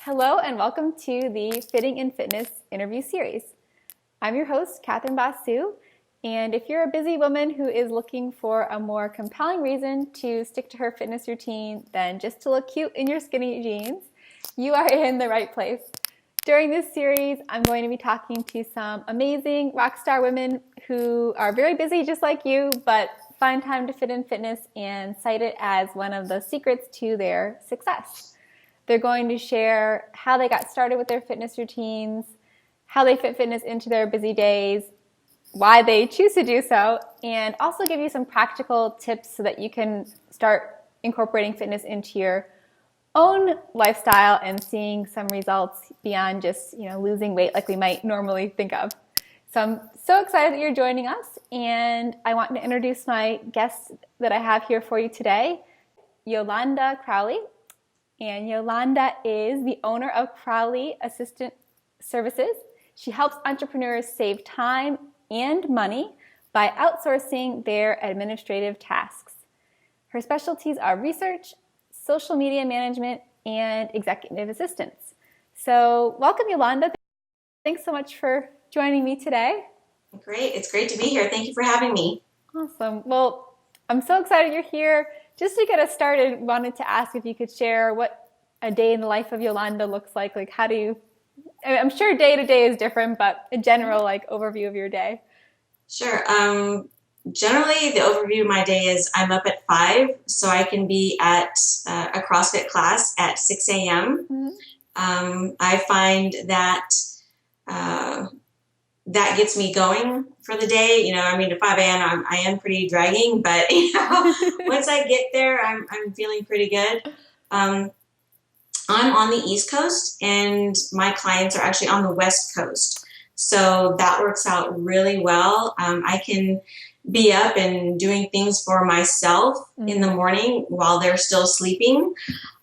Hello and welcome to the Fitting in Fitness interview series. I'm your host, Catherine Basu, and if you're a busy woman who is looking for a more compelling reason to stick to her fitness routine than just to look cute in your skinny jeans, you are in the right place. During this series, I'm going to be talking to some amazing rock star women who are very busy just like you, but find time to fit in fitness and cite it as one of the secrets to their success. They're going to share how they got started with their fitness routines, how they fit fitness into their busy days, why they choose to do so, and also give you some practical tips so that you can start incorporating fitness into your own lifestyle and seeing some results beyond just, losing weight like we might normally think of. So I'm so excited that you're joining us, and I want to introduce my guest that I have here for you today, Yolanda Crowley. And Yolanda is the owner of Crowley Assistant Services. She helps entrepreneurs save time and money by outsourcing their administrative tasks. Her specialties are research, social media management, and executive assistance. So welcome, Yolanda. Thanks so much for joining me today. Great. It's great to be here. Thank you for having me. Awesome. Well, I'm so excited you're here. Just to get us started, wanted to ask if you could share what a day in the life of Yolanda looks like. Like, how do you, I'm sure day to day is different, but a general overview of your day. Sure. Generally, the overview of my day is I'm up at 5, so I can be at a CrossFit class at 6 a.m. Mm-hmm. I find that that gets me going for the day. At 5 a.m. I am pretty dragging, but once I get there, I'm feeling pretty good. I'm on the East Coast, and my clients are actually on the West Coast, so that works out really well. I can be up and doing things for myself in the morning while they're still sleeping.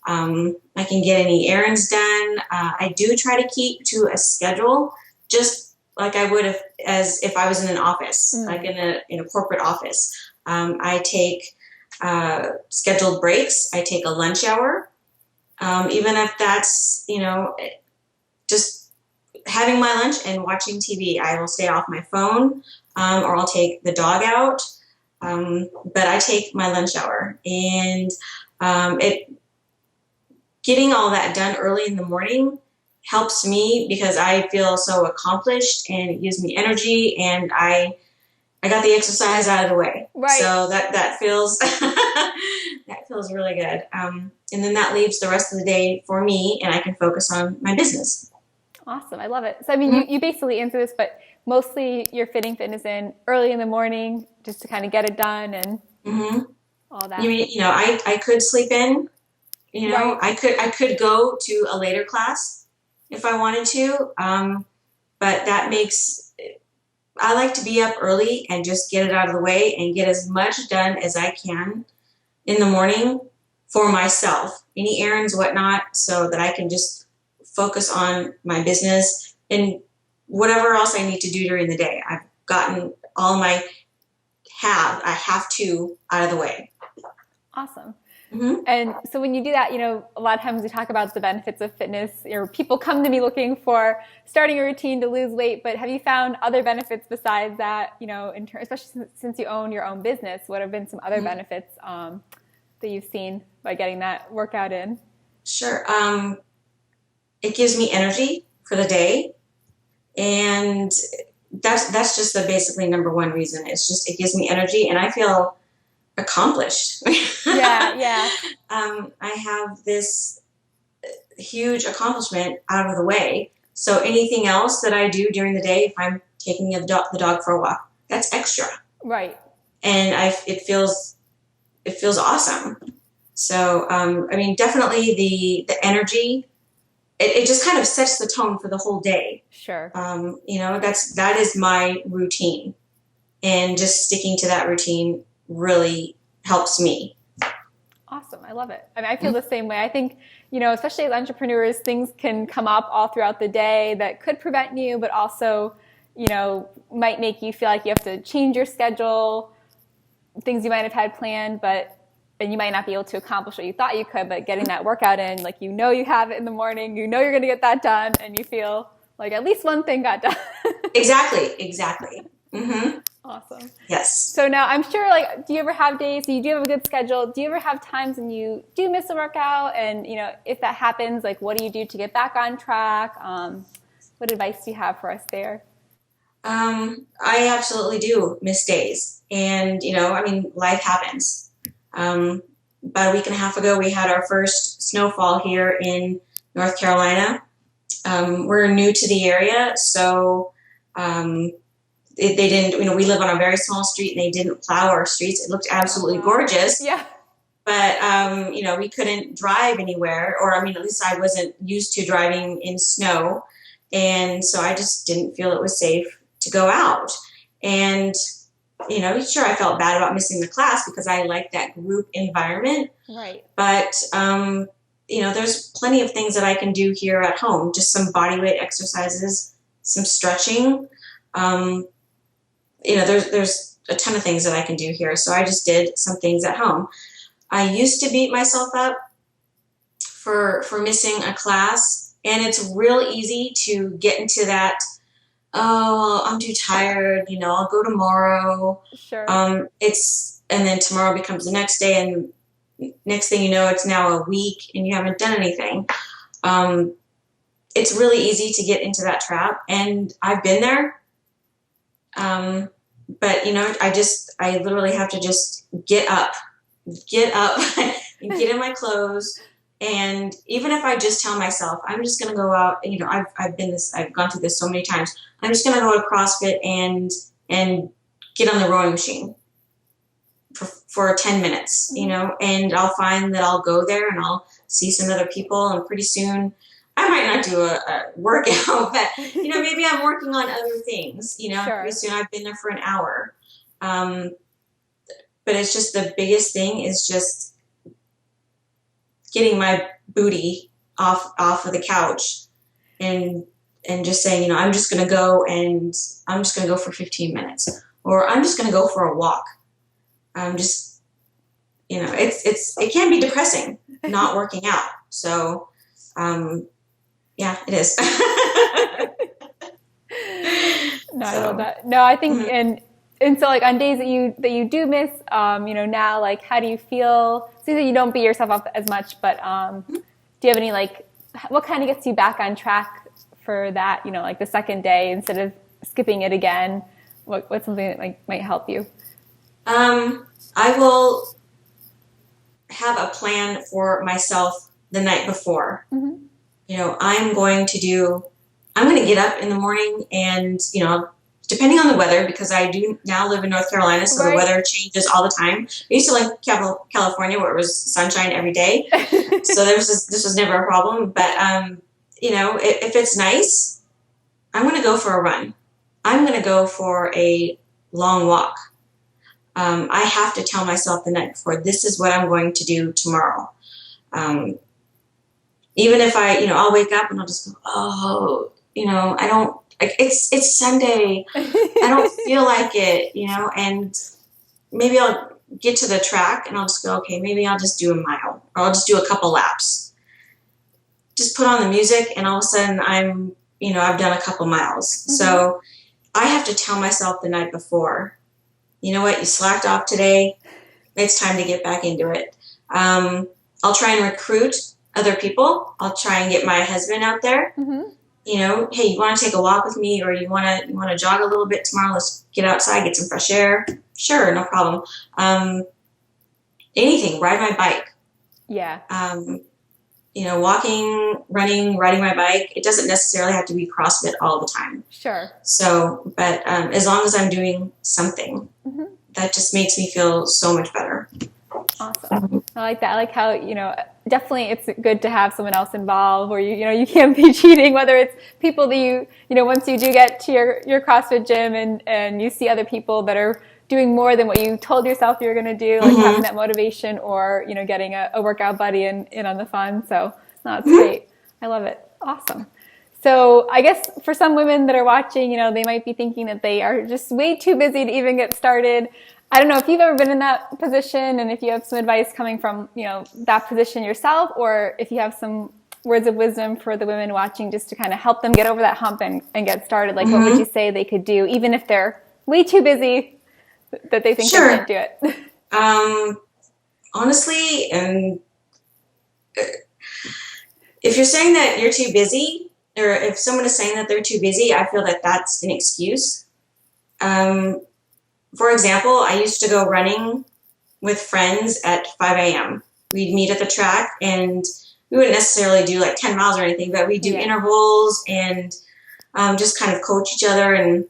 I can get any errands done. I do try to keep to a schedule, just like I would if I was in an office, like in a corporate office. I take scheduled breaks. I take a lunch hour, even if that's just having my lunch and watching TV. I will stay off my phone, or I'll take the dog out. But I take my lunch hour, and getting all that done early in the morning helps me because I feel so accomplished, and it gives me energy, and I got the exercise out of the way. Right. So that feels that feels really good. And then that leaves the rest of the day for me, and I can focus on my business. Awesome. I love it. So, you basically answer this, but mostly you're fitting fitness in early in the morning just to kind of get it done and all that. I could sleep in, Right. I could go to a later class if I wanted to, but I like to be up early and just get it out of the way and get as much done as I can in the morning for myself, any errands, whatnot, so that I can just focus on my business and whatever else I need to do during the day. I've gotten all my I have to out of the way. Awesome. Mm-hmm. And so when you do that, a lot of times we talk about the benefits of fitness, or people come to me looking for starting a routine to lose weight, but have you found other benefits besides that, especially since you own your own business? What have been some other benefits that you've seen by getting that workout in? Sure. It gives me energy for the day, and that's just the basically number one reason. It's just, it gives me energy, and I feel accomplished. Yeah. I have this huge accomplishment out of the way. So anything else that I do during the day, if I'm taking the dog for a walk, that's extra. Right. And it feels awesome. So, definitely the energy, it just kind of sets the tone for the whole day. Sure. That is my routine, and just sticking to that routine really helps me. Awesome. I love it. I feel the same way. I think, especially as entrepreneurs, things can come up all throughout the day that could prevent you, but also, might make you feel like you have to change your schedule, things you might have had planned, but and you might not be able to accomplish what you thought you could, but getting that workout in, like, you know, you have it in the morning, you know, you're going to get that done, and you feel like at least one thing got done. Exactly. Mm-hmm. Awesome. Yes. So now I'm sure, like, do you ever have days, you do have a good schedule, do you ever have times when you do miss a workout? And, you know, if that happens, like, what do you do to get back on track? What advice do you have for us there? I absolutely do miss days. And, you know, I mean, life happens. About a week and a half ago, we had our first snowfall here in North Carolina. We're new to the area, so they didn't, you know, we live on a very small street and they didn't plow our streets. It looked absolutely gorgeous. Yeah. But, you know, we couldn't drive anywhere, or, I mean, at least I wasn't used to driving in snow. And so I just didn't feel it was safe to go out. And, you know, sure, I felt bad about missing the class because I like that group environment. Right. But, you know, there's plenty of things that I can do here at home, just some body weight exercises, some stretching. You know, there's a ton of things that I can do here. So I just did some things at home. I used to beat myself up for missing a class, and it's real easy to get into that, oh, I'm too tired, you know, I'll go tomorrow. Sure. And then tomorrow becomes the next day, and next thing you know, it's now a week and you haven't done anything. It's really easy to get into that trap, and I've been there. But, you know, I literally have to just get up and get in my clothes. And even if I just tell myself, I'm just going to go out, you know, I've gone through this so many times. I'm just going to go to CrossFit and get on the rowing machine for 10 minutes, you know, and I'll find that I'll go there and I'll see some other people, and pretty soon I might not do a workout, but, you know, maybe I'm working on other things, you know. Sure. Pretty soon I've been there for an hour. But it's just, the biggest thing is just getting my booty off of the couch and just saying, you know, I'm just going to go for 15 minutes, or I'm just going to go for a walk. Just, you know, it can be depressing not working out. So, yeah, it is. No, I love that. No, I think, and so, like, on days that you do miss, you know, now, like, how do you feel? So that you don't beat yourself up as much, but do you have any, like, what kind of gets you back on track for that? You know, like the second day instead of skipping it again. What's something that, like, might help you? I will have a plan for myself the night before. Mm-hmm. You know, I'm going to get up in the morning, and, you know, depending on the weather, because I do now live in North Carolina, so the weather changes all the time. I used to like California, where it was sunshine every day. So this was never a problem. But, you know, if it's nice, I'm going to go for a run. I'm going to go for a long walk. I have to tell myself the night before, this is what I'm going to do tomorrow. Even if I'll wake up and I'll just go, oh, you know, I don't, it's Sunday. I don't feel like it, you know, and maybe I'll get to the track and I'll just go, okay, maybe I'll just do a mile, or I'll just do a couple laps. Just put on the music, and all of a sudden I've done a couple miles. Mm-hmm. So I have to tell myself the night before, you know what, you slacked off today. It's time to get back into it. I'll try and recruit other people. I'll try and get my husband out there. Mm-hmm. You know, hey, you want to take a walk with me, or you want to jog a little bit tomorrow? Let's get outside, get some fresh air. Sure, no problem. Anything, ride my bike. Yeah. You know, walking, running, riding my bike. It doesn't necessarily have to be CrossFit all the time. Sure. So, but as long as I'm doing something, mm-hmm. that just makes me feel so much better. Awesome. I like that. I like how, you know, definitely it's good to have someone else involved, where you can't be cheating, whether it's people that you know, once you do get to your CrossFit gym and you see other people that are doing more than what you told yourself you were going to do, like mm-hmm. having that motivation, or, you know, getting a workout buddy in on the fun. So, no, it's great. I love it. Awesome. So I guess for some women that are watching, you know, they might be thinking that they are just way too busy to even get started. I don't know if you've ever been in that position and if you have some advice coming from, that position yourself, or if you have some words of wisdom for the women watching just to kind of help them get over that hump and get started. Like, what would you say they could do, even if they're way too busy that they think they can't do it? Honestly, and if you're saying that you're too busy, or if someone is saying that they're too busy, I feel that that's an excuse. For example, I used to go running with friends at 5 a.m. We'd meet at the track, and we wouldn't necessarily do like 10 miles or anything, but we'd do intervals and just kind of coach each other. And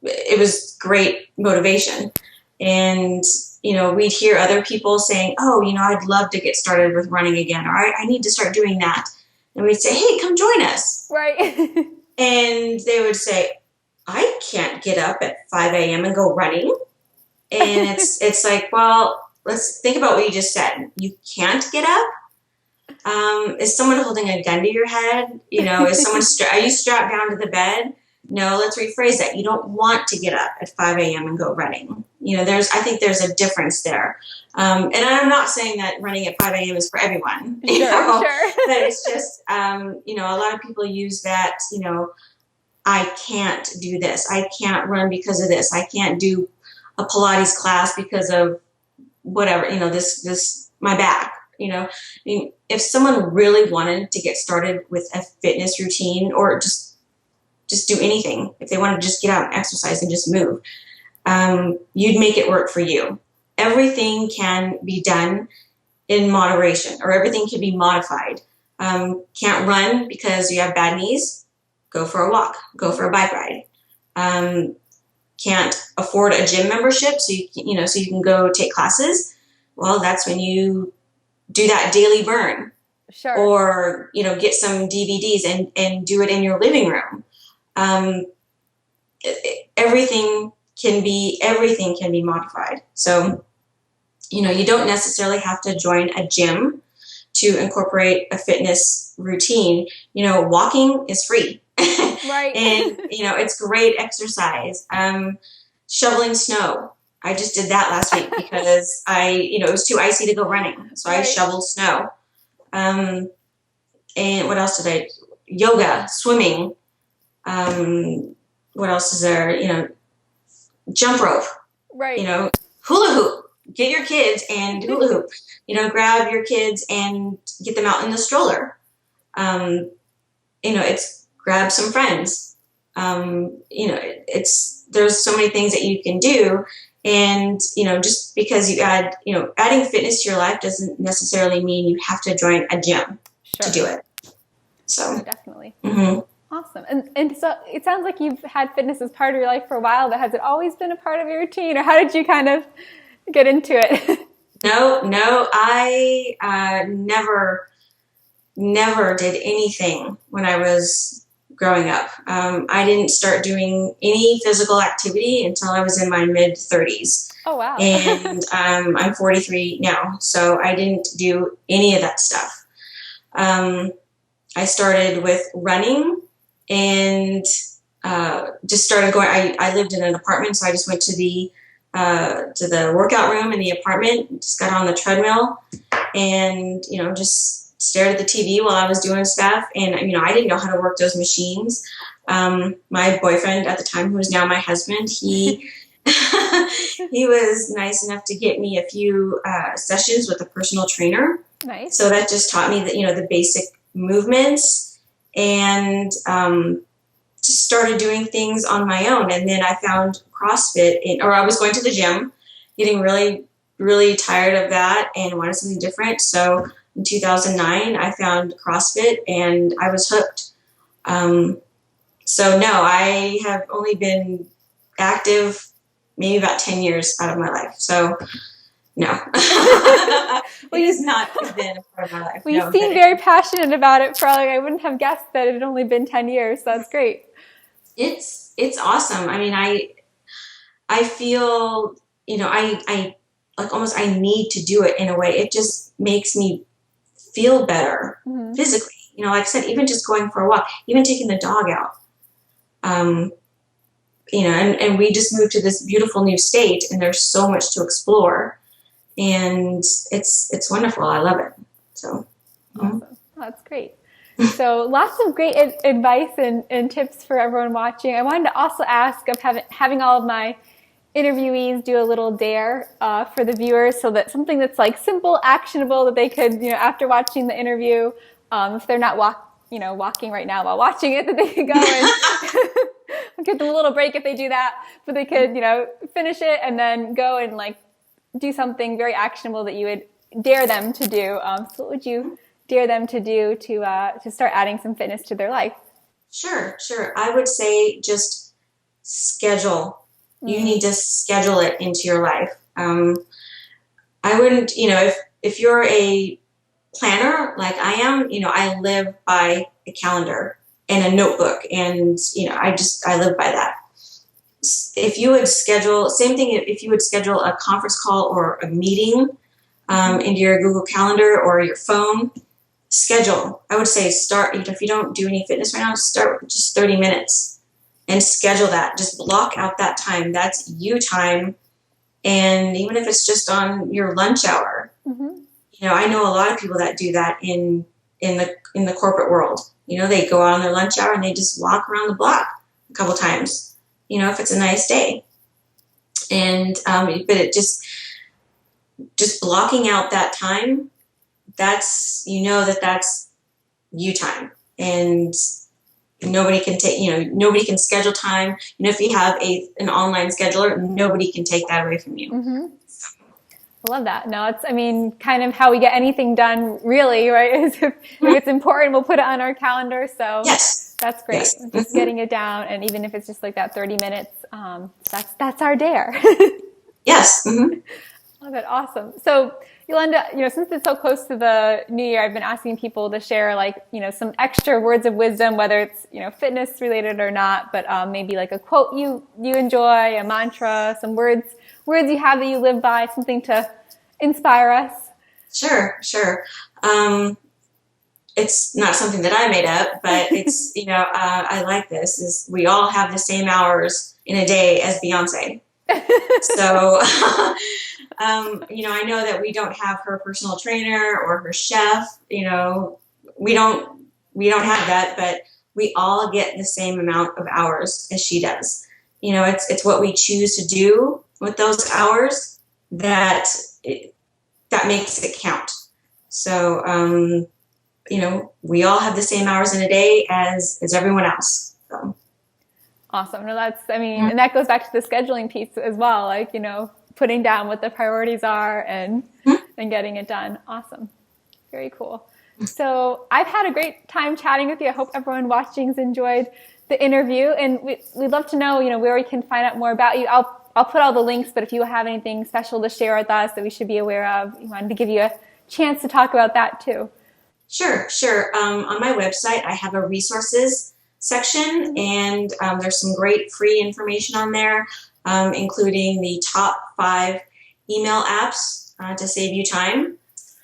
it was great motivation. And, we'd hear other people saying, oh, I'd love to get started with running again, or I need to start doing that. And we'd say, hey, come join us. Right. And they would say, I can't get up at 5 a.m. and go running. And it's like, well, let's think about what you just said. You can't get up? Is someone holding a gun to your head? Is someone, are you strapped down to the bed? No, let's rephrase that. You don't want to get up at 5 a.m. and go running. I think there's a difference there. And I'm not saying that running at 5 a.m. is for everyone. Sure. But it's just, a lot of people use that, I can't do this. I can't run because of this. I can't do a Pilates class because of whatever, this, my back, if someone really wanted to get started with a fitness routine, or just do anything, if they want to just get out and exercise and just move, you'd make it work for you. Everything can be done in moderation, or everything can be modified. Can't run because you have bad knees? Go for a walk, go for a bike ride. Can't afford a gym membership, so you can go take classes. Well, that's when you do that daily burn. Sure. Or, get some DVDs and do it in your living room. Everything can be modified. So, you don't necessarily have to join a gym to incorporate a fitness routine. Walking is free. Right. And, it's great exercise. Shoveling snow. I just did that last week because it was too icy to go running. So I shoveled snow. And what else did yoga, swimming. What else is there? Jump rope. Right. Hula hoop. Get your kids and hula hoop. Grab your kids and get them out in the stroller. It's grab some friends. There's so many things that you can do. And, just because you adding fitness to your life doesn't necessarily mean you have to join a gym to do it. So definitely. Mm-hmm. Awesome. And so it sounds like you've had fitness as part of your life for a while, but has it always been a part of your routine, or how did you kind of get into it? No, I never did anything when I was growing up. I didn't start doing any physical activity until I was in my mid-30s. Oh, wow. And I'm 43 now, so I didn't do any of that stuff. I started with running and just started going. I lived in an apartment, so I just went to the workout room in the apartment, just got on the treadmill and, just stared at the TV while I was doing stuff. And, I didn't know how to work those machines. My boyfriend at the time, who is now my husband, he was nice enough to get me a few sessions with a personal trainer. Nice. So that just taught me the basic movements, and just started doing things on my own. And then I found CrossFit, or I was going to the gym, getting really, really tired of that and wanted something different. So in 2009, I found CrossFit and I was hooked. So no, I have only been active maybe about 10 years out of my life. So no, it has not been a part of my life. Well, you seem very passionate about it, Farley. I wouldn't have guessed that it had only been 10 years. So that's great. It's awesome. I mean, I feel, I like almost I need to do it in a way. It just makes me feel better physically. Like I said, even just going for a walk, even taking the dog out. and we just moved to this beautiful new state, and there's so much to explore, and it's wonderful. I love it. So awesome. That's great. So lots of great advice and tips for everyone watching. I wanted to also ask of having all of my interviewees do a little dare for the viewers, so that something that's like simple, actionable, that they could, after watching the interview, if they're not walking right now while watching it, that they could go and get them a little break if they do that, but they could, finish it and then go and like do something very actionable that you would dare them to do. So what would you dare them to do to start adding some fitness to their life? Sure. I would say just schedule. You need to schedule it into your life. I wouldn't, if you're a planner like I am, I live by a calendar and a notebook, and, I live by that. If you would schedule, same thing if you would schedule a conference call or a meeting into your Google Calendar or your phone, schedule. I would say start, if you don't do any fitness right now, start with just 30 minutes. And schedule that. Just block out that time. That's you time. And even if it's just on your lunch hour, I know a lot of people that do that in the corporate world. They go out on their lunch hour and they just walk around the block a couple times, if it's a nice day. And, but it just blocking out that time, that's, that's you time. And nobody can nobody can schedule time. If you have an online scheduler, nobody can take that away from you. I love that. No, it's, kind of how we get anything done, really, right? Is if it's important, we'll put it on our calendar. So yes, that's great. Yes. Just getting it down. And even if it's just like that 30 minutes, that's our dare. Yes. Love it. Awesome. So Yolanda, since it's so close to the new year, I've been asking people to share some extra words of wisdom, whether it's, fitness related or not, but maybe like a quote you enjoy, a mantra, some words you have that you live by, something to inspire us. Sure. It's not something that I made up, but it's, I like this, is we all have the same hours in a day as Beyonce. So, I know that we don't have her personal trainer or her chef, we don't have that, but we all get the same amount of hours as she does. It's what we choose to do with those hours that makes it count. So, we all have the same hours in a day as everyone else. So. Awesome. No, and that goes back to the scheduling piece as well. Putting down what the priorities are and getting it done. Awesome. Very cool. So I've had a great time chatting with you. I hope everyone watching's enjoyed the interview, and we'd love to know, where we can find out more about you. I'll put all the links, but if you have anything special to share with us that we should be aware of, we wanted to give you a chance to talk about that too. Sure. On my website, I have a resources section, and there's some great free information on there, including the top 5 email apps to save you time,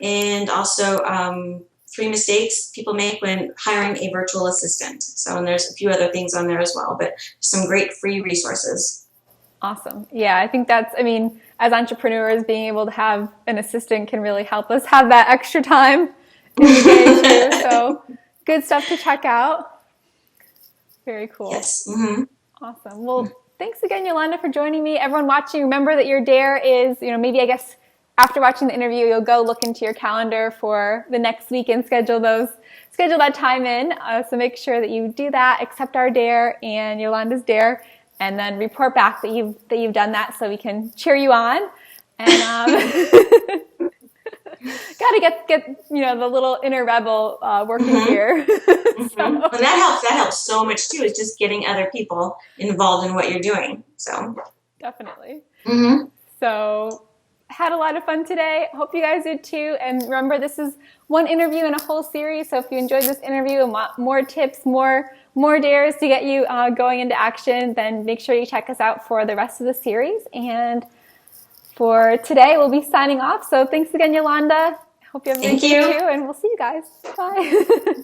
and also 3 mistakes people make when hiring a virtual assistant. So, and there's a few other things on there as well, but some great free resources. Awesome. Yeah, I think that's, as entrepreneurs, being able to have an assistant can really help us have that extra time in the day too. So good stuff to check out. Very cool. Yes. Awesome. Well, thanks again, Yolanda, for joining me. Everyone watching, remember that your dare is, maybe I guess after watching the interview, you'll go look into your calendar for the next week and schedule that time in. So make sure that you do that, accept our dare and Yolanda's dare, and then report back that you've done that so we can cheer you on. And got to get the little inner rebel working here. So. And that helps so much too. Is just getting other people involved in what you're doing. So definitely. So had a lot of fun today. Hope you guys did too. And remember, this is one interview in a whole series. So if you enjoyed this interview and want more tips, more dares to get you going into action, then make sure you check us out for the rest of the series. And for today, we'll be signing off. So thanks again, Yolanda. Hope you have a great day too. And we'll see you guys. Bye.